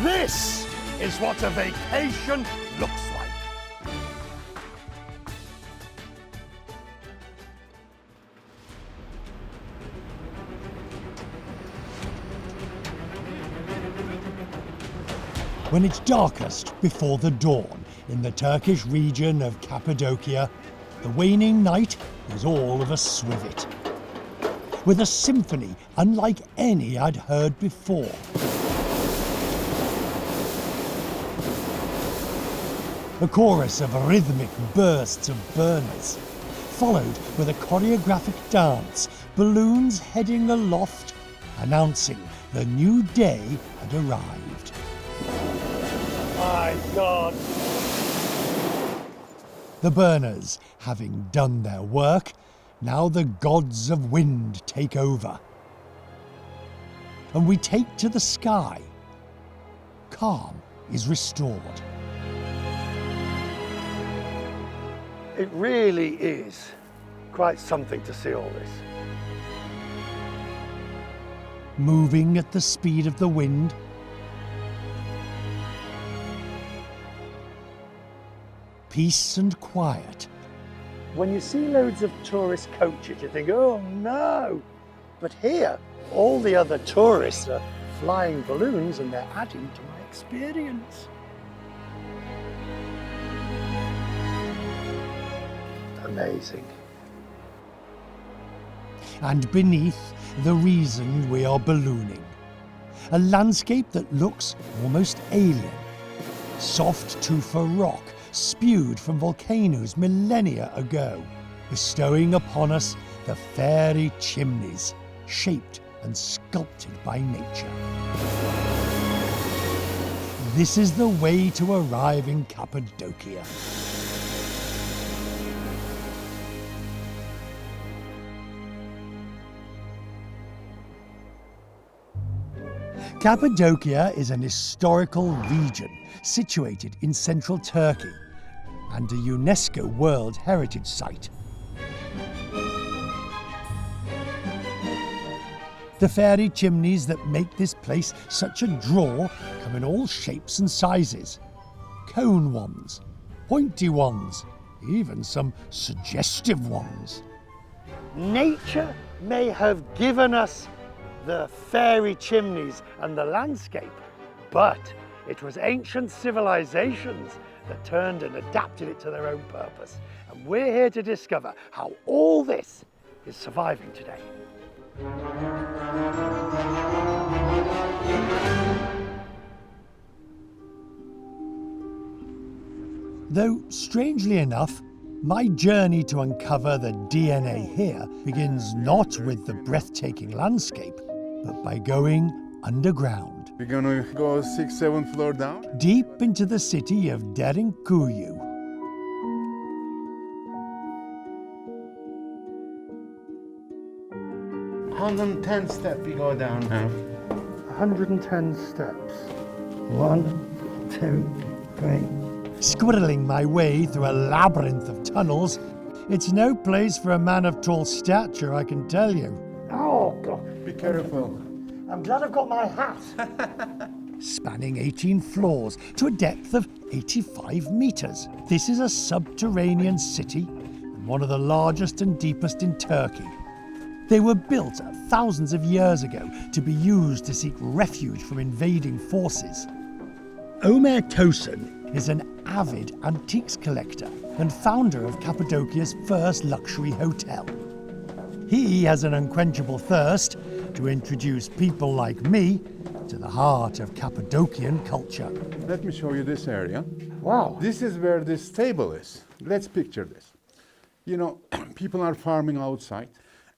This is what a vacation looks like. When it's darkest before the dawn in the Turkish region of Cappadocia, the waning night is all of a swivet, with a symphony unlike any I'd heard before. A chorus of rhythmic bursts of burners, followed with a choreographic dance, balloons heading aloft, announcing the new day had arrived. My God! The burners, having done their work, now the gods of wind take over. And we take to the sky. Calm is restored. It really is quite something to see all this. Moving at the speed of the wind, peace and quiet. When you see loads of tourist coaches, you think, oh no! But here, all the other tourists are flying balloons and they're adding to my experience. Amazing. And beneath, the reason we are ballooning. A landscape that looks almost alien. Soft tufa rock spewed from volcanoes millennia ago, bestowing upon us the fairy chimneys, shaped and sculpted by nature. This is the way to arrive in Cappadocia. Cappadocia is an historical region situated in central Turkey and a UNESCO World Heritage Site. The fairy chimneys that make this place such a draw come in all shapes and sizes. Cone ones, pointy ones, even some suggestive ones. Nature may have given us the fairy chimneys and the landscape, but it was ancient civilizations that turned and adapted it to their own purpose. And we're here to discover how all this is surviving today. Though, strangely enough, my journey to uncover the DNA here begins not with the breathtaking landscape, but by going underground. We're gonna go 6th, 7th floor down. Deep into the city of Derinkuyu. 110 steps we go down now. 110 steps. 1, 2, 3. Squirreling my way through a labyrinth of tunnels, it's no place for a man of tall stature, I can tell you. Oh, God. Be careful. I'm glad I've got my hat. Spanning 18 floors to a depth of 85 meters. This is a subterranean city and one of the largest and deepest in Turkey. They were built thousands of years ago to be used to seek refuge from invading forces. Ömer Tosun is an avid antiques collector and founder of Cappadocia's first luxury hotel. He has an unquenchable thirst to introduce people like me to the heart of Cappadocian culture. Let me show you this area. Wow. This is where this table is. Let's picture this. You know, people are farming outside,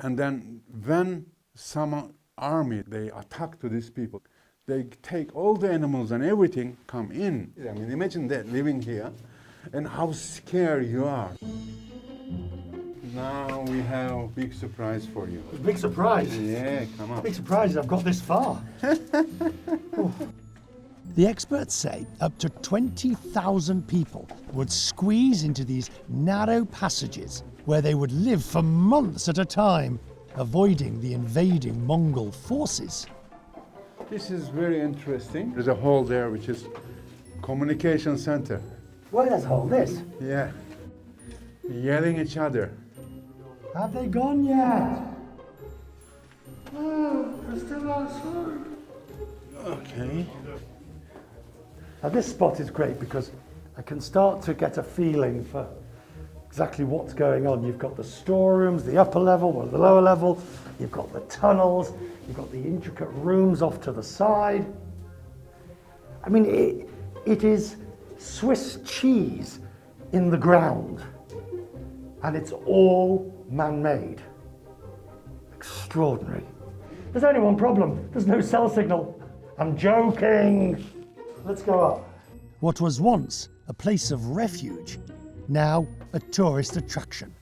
and then when some army, they attack to these people, they take all the animals and everything, come in. I mean, imagine that, living here, and how scared you are. Now we have a big surprise for you. Big surprise? Yeah, come on. Big surprise I've got this far. The experts say up to 20,000 people would squeeze into these narrow passages where they would live for months at a time, avoiding the invading Mongol forces. This is very interesting. There's a hall there which is communication center. Well, there's all this. Yeah. Yelling each other. Have they gone yet? No, they're still outside. Okay. Now this spot is great because I can start to get a feeling for exactly what's going on. You've got the storerooms, the upper level, well, the lower level. You've got the tunnels. You've got the intricate rooms off to the side. I mean, it is Swiss cheese in the ground. And it's all man-made. Extraordinary. There's only one problem. There's no cell signal. I'm joking. Let's go up. What was once a place of refuge, now a tourist attraction.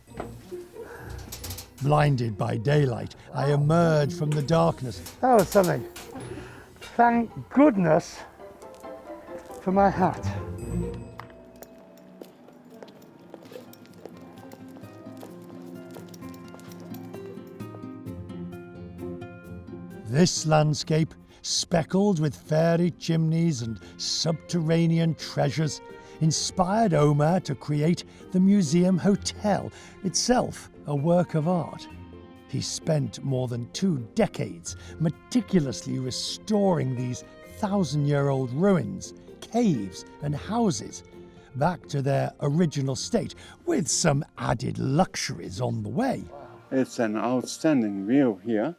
Blinded by daylight, I emerge from the darkness. That was something. Thank goodness for my hat. This landscape, speckled with fairy chimneys and subterranean treasures, inspired Ömer to create the Museum Hotel, itself a work of art. He spent more than 2 decades meticulously restoring these 1,000-year-old ruins, caves and houses back to their original state, with some added luxuries on the way. It's an outstanding view here.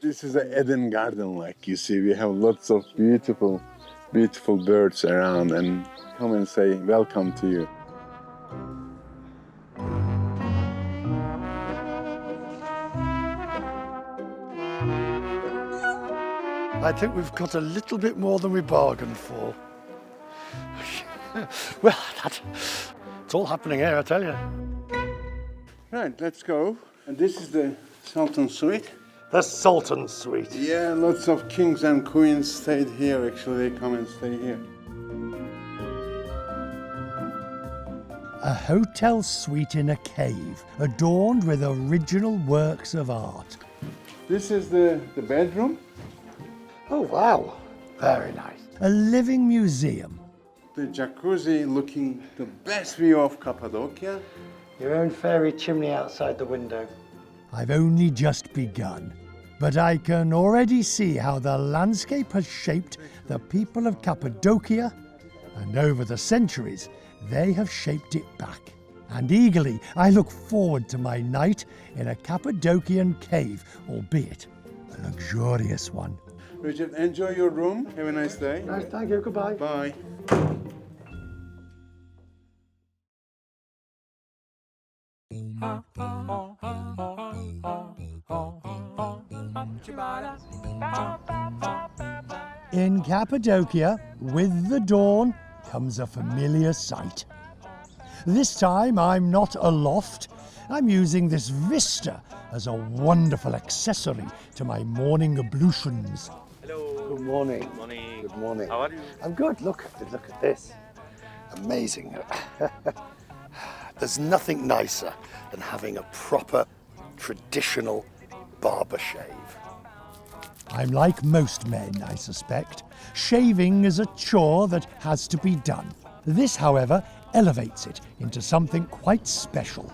This is an Eden garden, like you see. We have lots of beautiful, beautiful birds around, and come and say welcome to you. I think we've got a little bit more than we bargained for. Well, it's all happening here, I tell you. Right, let's go. And this is the Sultan Suite. The Sultan Suite. Yeah, lots of kings and queens stayed here. Actually, they come and stay here. A hotel suite in a cave, adorned with original works of art. This is the bedroom. Oh, wow. Very nice. A living museum. The jacuzzi looking the best view of Cappadocia. Your own fairy chimney outside the window. I've only just begun, but I can already see how the landscape has shaped the people of Cappadocia, and over the centuries, they have shaped it back. And eagerly, I look forward to my night in a Cappadocian cave, albeit a luxurious one. Richard, enjoy your room. Have a nice day. Nice, thank you. Goodbye. Bye. In Cappadocia, with the dawn, comes a familiar sight. This time I'm not aloft. I'm using this vista as a wonderful accessory to my morning ablutions. Hello. Good morning. Good morning. Good morning. How are you? I'm good. Look at this. Amazing. There's nothing nicer than having a proper, traditional barber shave. I'm like most men, I suspect. Shaving is a chore that has to be done. This, however, elevates it into something quite special.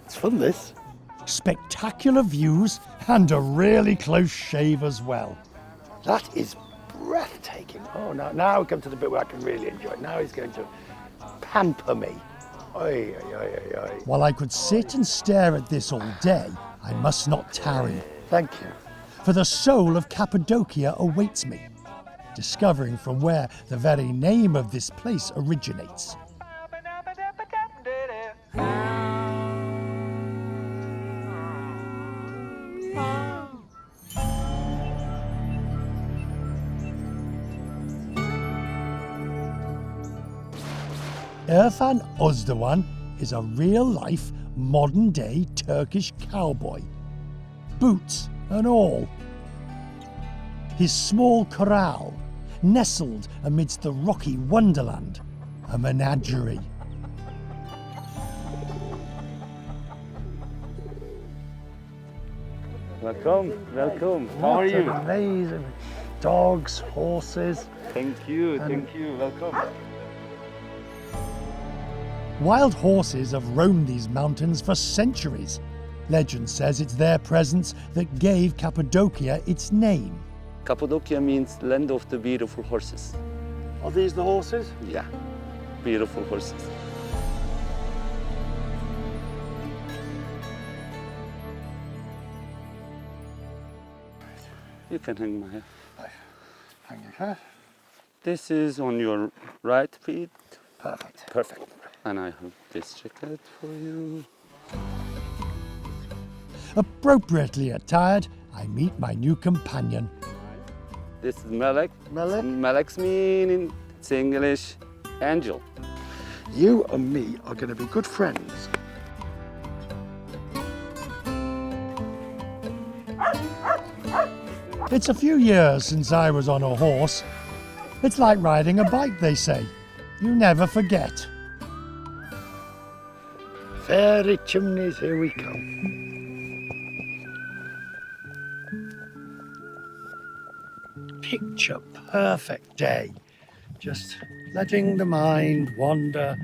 It's fun, this. Spectacular views and a really close shave as well. That is breathtaking. Oh, now we come to the bit where I can really enjoy it. Now he's going to pamper me. Oy, oy, oy, oy, oy. While I could sit and stare at this all day, I must not tarry. Thank you. For the soul of Cappadocia awaits me, discovering from where the very name of this place originates. Irfan Özdoğan is a real-life, modern-day Turkish cowboy. Boots and all. His small corral, nestled amidst the rocky wonderland, a menagerie. Welcome, welcome. How are you? Amazing. Dogs, horses. Thank you, welcome. Wild horses have roamed these mountains for centuries. Legend says it's their presence that gave Cappadocia its name. Cappadocia means land of the beautiful horses. Are these the horses? Yeah, beautiful horses. You can hang my hair. Hang your hat. This is on your right feet. Perfect. Perfect. And I have this jacket for you. Appropriately attired, I meet my new companion. This is Melek. Melek? Melek's meaning, it's English, angel. You and me are going to be good friends. It's a few years since I was on a horse. It's like riding a bike, they say. You never forget. Fairy chimneys, here we come. Picture perfect day. Just letting the mind wander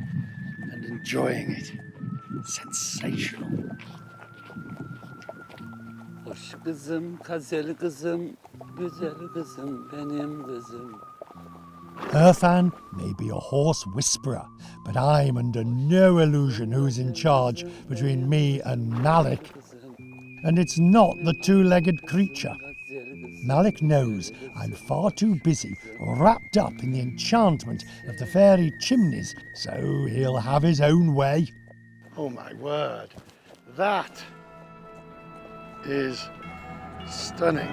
and enjoying it. Sensational. Hoş kızım, kazeli kızım, güzel kızım, benim kızım. Irfan may be a horse whisperer, but I'm under no illusion who's in charge between me and Malik. And it's not the two-legged creature. Malik knows I'm far too busy, wrapped up in the enchantment of the fairy chimneys, so he'll have his own way. Oh my word, that is stunning.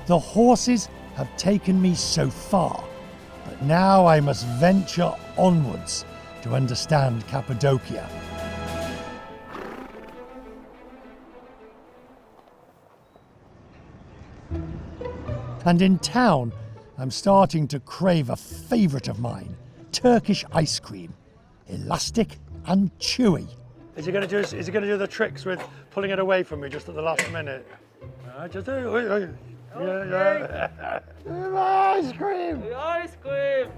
The horses have taken me so far, but now I must venture onwards to understand Cappadocia. And in town, I'm starting to crave a favourite of mine, Turkish ice cream, elastic and chewy. Is he going to do the tricks with pulling it away from me just at the last minute? Just yeah. Ice cream. Ice cream.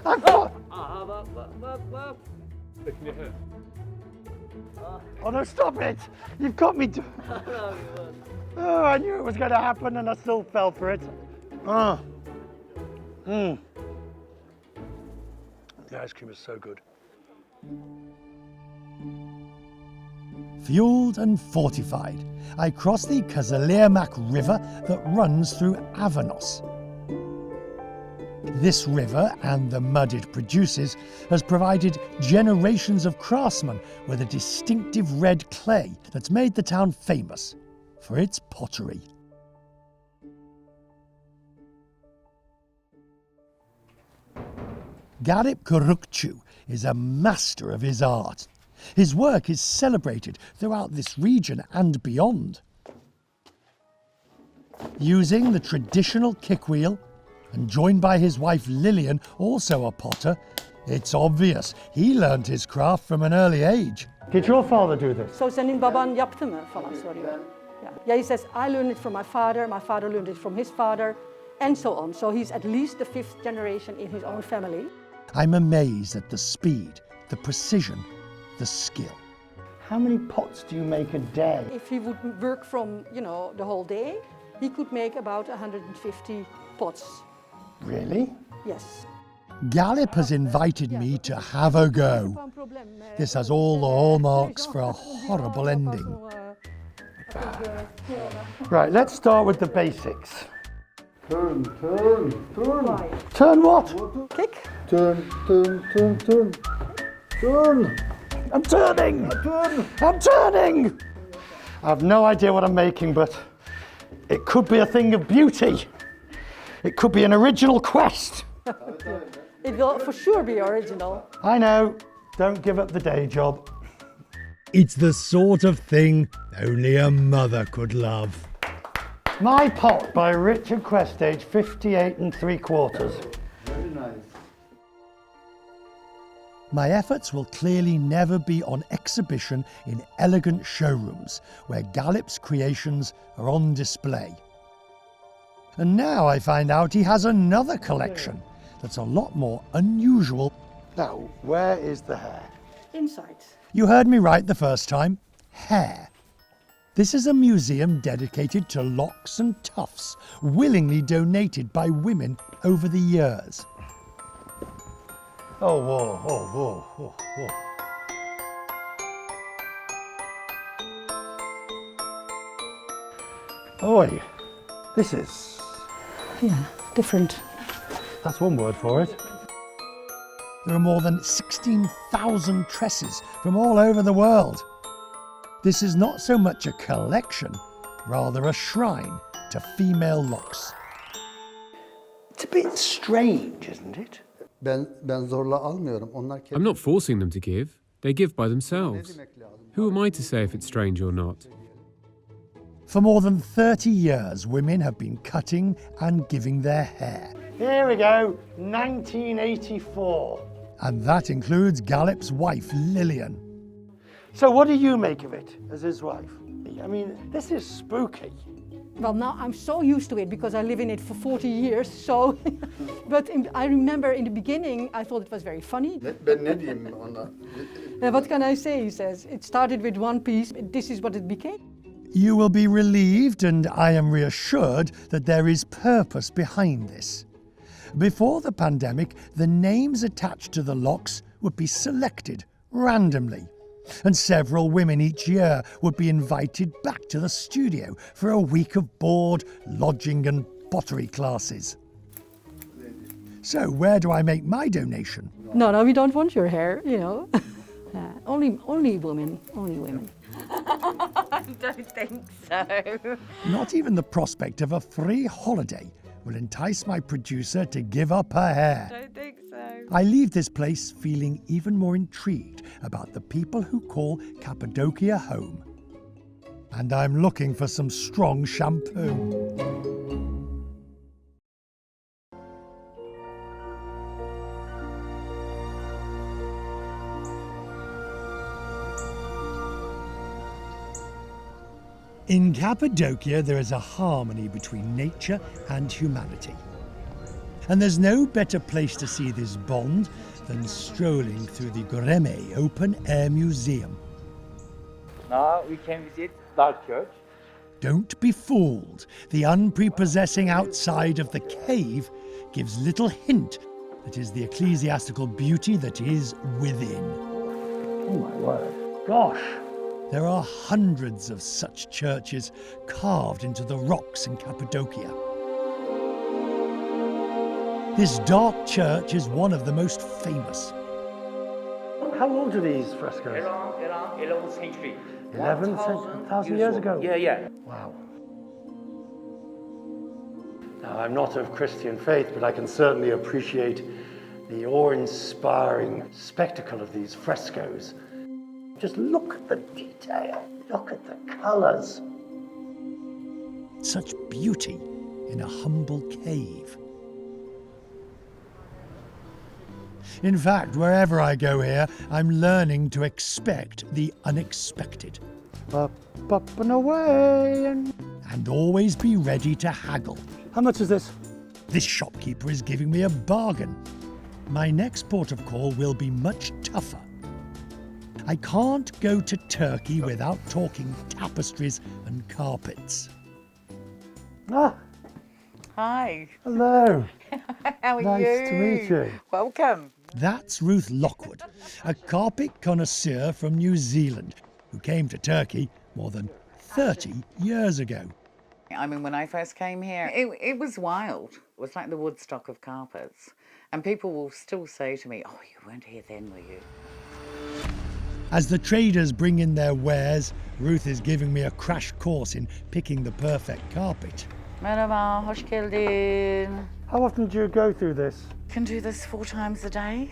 I've got. Oh no! Stop it! You've got me. Oh, I knew it was going to happen, and I still fell for it. Oh. The ice cream is so good. Fueled and fortified, I cross the Kızılırmak River that runs through Avanos. This river and the mud it produces has provided generations of craftsmen with a distinctive red clay that's made the town famous for its pottery. Galip Körükçü is a master of his art. His work is celebrated throughout this region and beyond. Using the traditional kickwheel and joined by his wife Lillian, also a potter, it's obvious he learned his craft from an early age. Did your father do this? So senin baban yaptı mı falan soruyor. Yeah, he says, I learned it from my father learned it from his father, and so on. So he's at least the 5th generation in his own family. I'm amazed at the speed, the precision, the skill. How many pots do you make a day? If he would work from, the whole day, he could make about 150 pots. Really? Yes. Galip has invited me to have a go. This has all the hallmarks for a horrible ending. Right, let's start with the basics. Turn. Turn what? Kick. Turn. I'm turning! I'm turning! I have no idea what I'm making, but it could be a thing of beauty. It could be an original quest. It will for sure be original. I know. Don't give up the day job. It's the sort of thing only a mother could love. My Pot by Richard Quest, age 58 3/4. Very nice. My efforts will clearly never be on exhibition in elegant showrooms where Galip's creations are on display. And now I find out he has another collection that's a lot more unusual. Now, where is the hair? Inside. You heard me right the first time. Hair. This is a museum dedicated to locks and tufts, willingly donated by women over the years. Oh, whoa, oh, whoa, whoa, whoa. Oi, this is... Yeah, different. That's one word for it. There are more than 16,000 tresses from all over the world. This is not so much a collection, rather a shrine to female locks. It's a bit strange, isn't it? Ben zorla almıyorum. Onlar I'm not forcing them to give. They give by themselves. Who am I to say if it's strange or not? For more than 30 years, women have been cutting and giving their hair. Here we go, 1984. And that includes Galip's wife, Lillian. So what do you make of it as his wife? I mean, this is spooky. Well, now I'm so used to it because I live in it for 40 years, so... But I remember in the beginning, I thought it was very funny. Ben ne diyeyim ona? What can I say, he says. It started with one piece, this is what it became. You will be relieved, and I am reassured that there is purpose behind this. Before the pandemic, the names attached to the locks would be selected randomly, and several women each year would be invited back to the studio for a week of board, lodging and pottery classes. So where do I make my donation? No, we don't want your hair, you know. Only women, only women. I don't think so. Not even the prospect of a free holiday will entice my producer to give up her hair. I don't think so. I leave this place feeling even more intrigued about the people who call Cappadocia home. And I'm looking for some strong shampoo. In Cappadocia, there is a harmony between nature and humanity. And there's no better place to see this bond than strolling through the Goreme open-air museum. Now we can visit Dark Church. Don't be fooled. The unprepossessing outside of the cave gives little hint that is the ecclesiastical beauty that is within. Oh my word. Gosh. There are hundreds of such churches carved into the rocks in Cappadocia. This dark church is one of the most famous. How old are these frescoes? Around 11th century. 1,000 years ago? Yeah. Wow. Now, I'm not of Christian faith, but I can certainly appreciate the awe-inspiring spectacle of these frescoes. Just look at the detail, look at the colours. Such beauty in a humble cave. In fact, wherever I go here, I'm learning to expect the unexpected. Up and away. And always be ready to haggle. How much is this? This shopkeeper is giving me a bargain. My next port of call will be much tougher. I can't go to Turkey without talking tapestries and carpets. Ah, Hi. hello. How are you? Nice to meet you. Welcome. That's Ruth Lockwood, a carpet connoisseur from New Zealand who came to Turkey more than 30 years ago. I mean, when I first came here, it was wild. It was like the Woodstock of carpets. And people will still say to me, oh, you weren't here then, were you? As the traders bring in their wares, Ruth is giving me a crash course in picking the perfect carpet. Merhaba, hoş geldin. How often do you go through this? Can do this 4 times a day.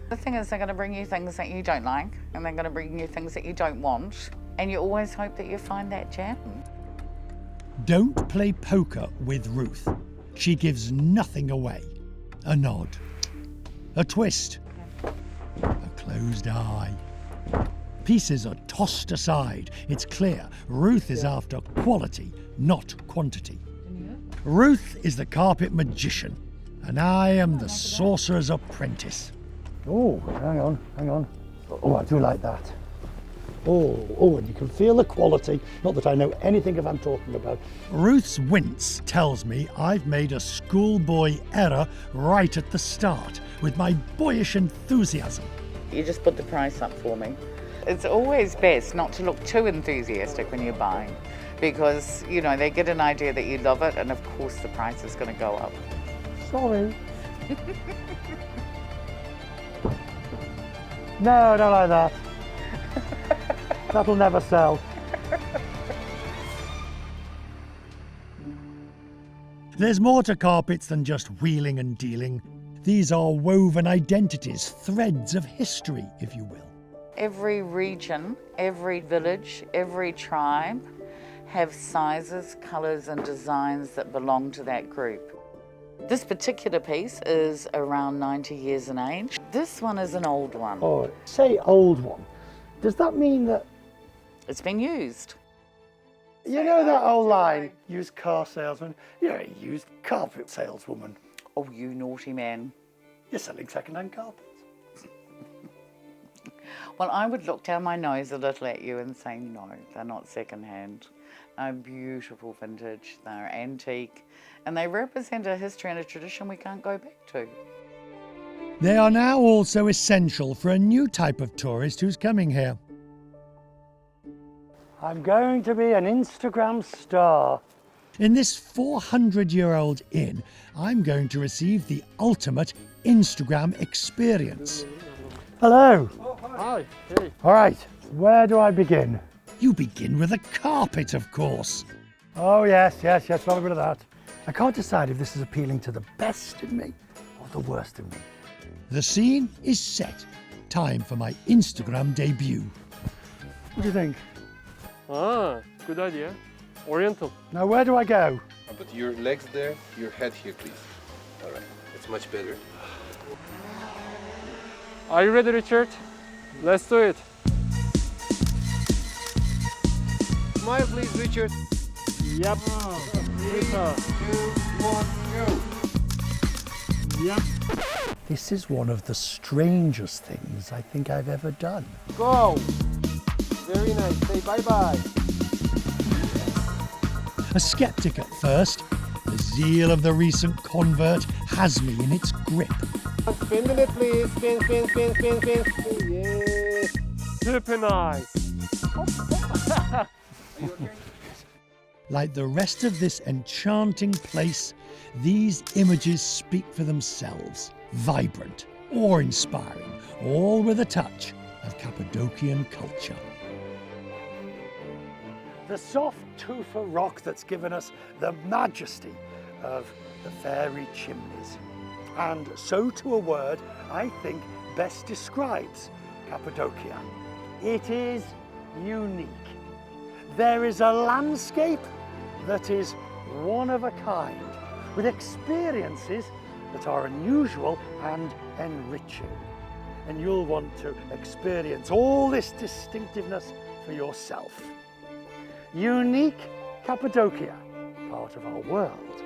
The thing is, they're going to bring you things that you don't like, and they're going to bring you things that you don't want, and you always hope that you find that gem. Don't play poker with Ruth. She gives nothing away. A nod, a twist, a closed eye. Pieces are tossed aside. It's clear Ruth is after quality, not quantity. Ruth is the carpet magician, and I am the sorcerer's apprentice. Oh, hang on. Oh, I do like that. Oh, and you can feel the quality. Not that I know anything of I'm talking about. Ruth's wince tells me I've made a schoolboy error right at the start with my boyish enthusiasm. You just put the price up for me. It's always best not to look too enthusiastic when you're buying, because, you know, they get an idea that you love it, and of course the price is going to go up. Sorry. No, I don't like that. That'll never sell. There's more to carpets than just wheeling and dealing. These are woven identities, threads of history, if you will. Every region, every village, every tribe have sizes, colours and designs that belong to that group. This particular piece is around 90 years in age. This one is an old one. Oh, say old one. Does that mean that... It's been used. You know that old line, used car salesman? You're a used carpet saleswoman. Oh, you naughty man. You're selling second-hand carpets. Well, I would look down my nose a little at you and say, no, they're not second-hand. They're beautiful vintage, they're antique, and they represent a history and a tradition we can't go back to. They are now also essential for a new type of tourist who's coming here. I'm going to be an Instagram star. In this 400-year-old inn, I'm going to receive the ultimate Instagram experience. Hello. Oh, hi. Hey. All right, where do I begin? You begin with a carpet, of course. Oh, yes, love a bit of that. I can't decide if this is appealing to the best in me or the worst in me. The scene is set. Time for my Instagram debut. What do you think? Ah, good idea. Oriental. Now, where do I go? Put your legs there, your head here, please. All right, that's much better. Are you ready, Richard? Let's do it. Smile, please, Richard. Yep. 3, 2, 1, go. Yep. This is one of the strangest things I think I've ever done. Go. Very nice. Say bye-bye. A skeptic at first, the zeal of the recent convert has me in its grip. Spin the net, please. Spin. Yes. Super nice. Like the rest of this enchanting place, these images speak for themselves. Vibrant, awe-inspiring, all with a touch of Cappadocian culture. The soft tufa rock that's given us the majesty of the fairy chimneys. And so to a word, I think best describes Cappadocia. It is unique. There is a landscape that is one of a kind, with experiences that are unusual and enriching. And you'll want to experience all this distinctiveness for yourself. Unique Cappadocia, part of our world.